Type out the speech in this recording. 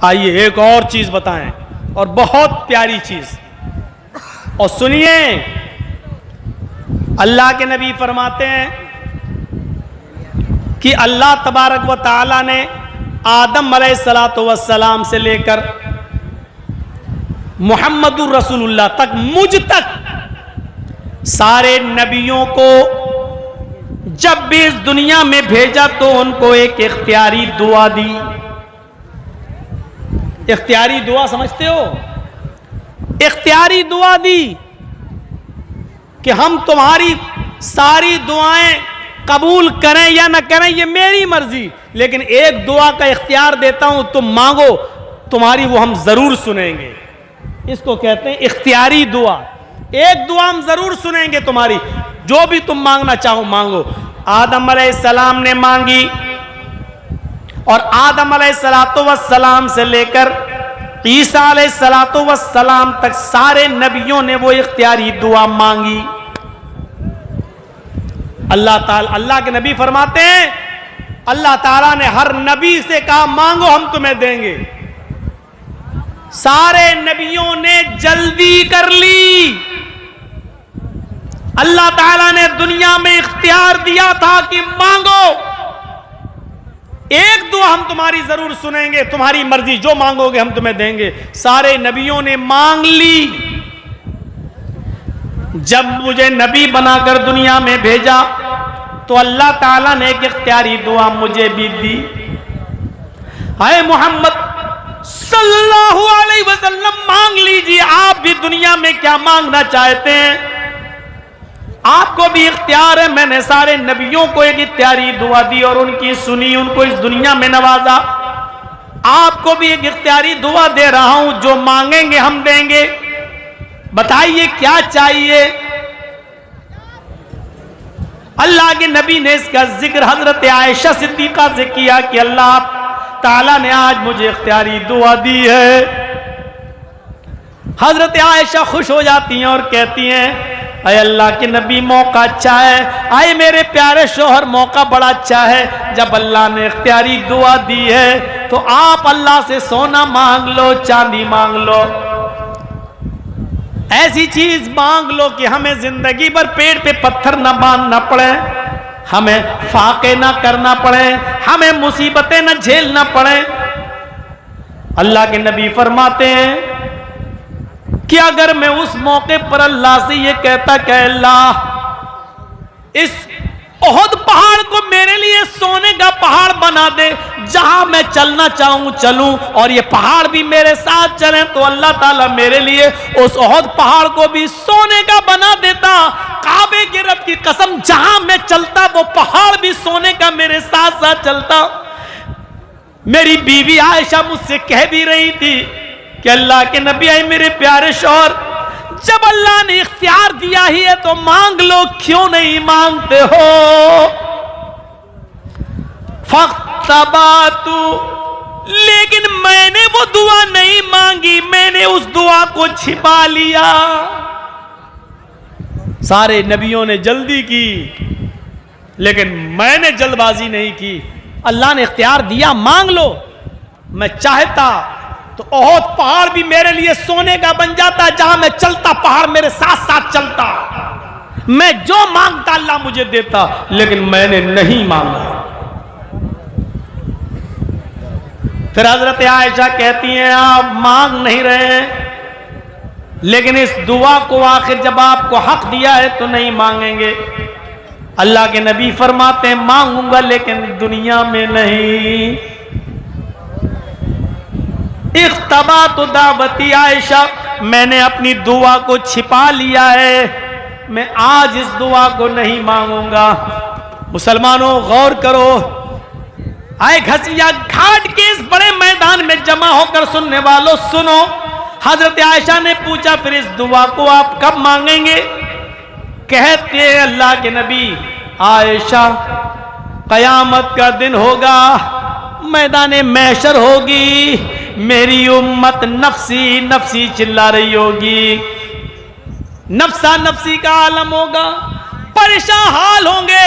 آئیے ایک اور چیز بتائیں، اور بہت پیاری چیز، اور سنیے، اللہ کے نبی فرماتے ہیں کہ اللہ تبارک و تعالی نے آدم علیہ السلام سے لے کر محمد الرسول اللہ تک، مجھ تک، سارے نبیوں کو جب بھی اس دنیا میں بھیجا تو ان کو ایک اختیاری دعا دی۔ اختیاری دعا سمجھتے ہو؟ اختیاری دعا دی کہ ہم تمہاری ساری دعائیں قبول کریں یا نہ کریں یہ میری مرضی، لیکن ایک دعا کا اختیار دیتا ہوں، تم مانگو، تمہاری وہ ہم ضرور سنیں گے۔ اس کو کہتے ہیں اختیاری دعا۔ ایک دعا ہم ضرور سنیں گے تمہاری، جو بھی تم مانگنا چاہو مانگو۔ آدم علیہ السلام نے مانگی، اور آدم علیہ السلام سے لے کر عیسیٰ علیہ السلام تک سارے نبیوں نے وہ اختیاری دعا مانگی۔ اللہ کے نبی فرماتے ہیں اللہ تعالیٰ نے ہر نبی سے کہا مانگو ہم تمہیں دیں گے۔ سارے نبیوں نے جلدی کر لی۔ اللہ تعالیٰ نے دنیا میں اختیار دیا تھا کہ مانگو، ایک دعا ہم تمہاری ضرور سنیں گے، تمہاری مرضی جو مانگو گے ہم تمہیں دیں گے۔ سارے نبیوں نے مانگ لی۔ جب مجھے نبی بنا کر دنیا میں بھیجا تو اللہ تعالیٰ نے ایک اختیاری دعا مجھے بھی دی۔ اے محمد صلی اللہ علیہ وسلم مانگ لیجیے، آپ بھی دنیا میں کیا مانگنا چاہتے ہیں، آپ کو بھی اختیار ہے۔ میں نے سارے نبیوں کو ایک اختیاری دعا دی اور ان کی سنی، ان کو اس دنیا میں نوازا۔ آپ کو بھی ایک اختیاری دعا دے رہا ہوں، جو مانگیں گے ہم دیں گے۔ بتائیے کیا چاہیے؟ اللہ کے نبی نے اس کا ذکر حضرت عائشہ صدیقہ سے کیا کہ اللہ تعالیٰ نے آج مجھے اختیاری دعا دی ہے۔ حضرت عائشہ خوش ہو جاتی ہیں اور کہتی ہیں اے اللہ کے نبی موقع اچھا ہے، اے میرے پیارے شوہر موقع بڑا اچھا ہے، جب اللہ نے اختیاری دعا دی ہے تو آپ اللہ سے سونا مانگ لو، چاندی مانگ لو، ایسی چیز مانگ لو کہ ہمیں زندگی بھر پیٹ پہ پتھر نہ باندھنا پڑے، ہمیں فاقے نہ کرنا پڑے، ہمیں مصیبتیں نہ جھیلنا پڑے۔ اللہ کے نبی فرماتے ہیں کہ اگر میں اس موقع پر اللہ سے یہ کہتا کہ اللہ اس احد پہاڑ کو میرے لیے سونے کا پہاڑ بنا دے، جہاں میں چلنا چاہوں چلوں، اور یہ پہاڑ بھی میرے ساتھ چلیں، تو اللہ تعالیٰ میرے لیے اس احد پہاڑ کو بھی سونے کا بنا دیتا۔ کعبے کے رب کی قسم، جہاں میں چلتا وہ پہاڑ بھی سونے کا میرے ساتھ ساتھ چلتا۔ میری بیوی عائشہ مجھ سے کہہ بھی رہی تھی کہ اللہ کے نبی آئے میرے پیارے شوہر، جب اللہ نے اختیار دیا ہی ہے تو مانگ لو، کیوں نہیں مانگتے ہو؟ فَاخْتَبَأْتُ، لیکن میں نے وہ دعا نہیں مانگی، میں نے اس دعا کو چھپا لیا۔ سارے نبیوں نے جلدی کی لیکن میں نے جلد بازی نہیں کی۔ اللہ نے اختیار دیا مانگ لو، میں چاہتا تو احد پہاڑ بھی میرے لیے سونے کا بن جاتا، جہاں میں چلتا پہاڑ میرے ساتھ ساتھ چلتا، میں جو مانگتا اللہ مجھے دیتا، لیکن میں نے نہیں مانگا۔ پھر حضرت عائشہ کہتی ہیں آپ مانگ نہیں رہے ہیں، لیکن اس دعا کو آخر جب آپ کو حق دیا ہے تو نہیں مانگیں گے۔ اللہ کے نبی فرماتے ہیں مانگوں گا لیکن دنیا میں نہیں۔ اختبات دعوتی عائشہ، میں نے اپنی دعا کو چھپا لیا ہے، میں آج اس دعا کو نہیں مانگوں گا۔ مسلمانوں غور کرو، آئے گھسیا گھاٹ کے اس بڑے میدان میں جمع ہو کر سننے والوں سنو۔ حضرت عائشہ نے پوچھا پھر اس دعا کو آپ کب مانگیں گے؟ کہتے ہیں اللہ کے نبی عائشہ قیامت کا دن ہوگا، میدان محشر ہوگی، میری امت نفسی نفسی چلا رہی ہوگی، نفسا نفسی کا عالم ہوگا، پریشان حال ہوں گے،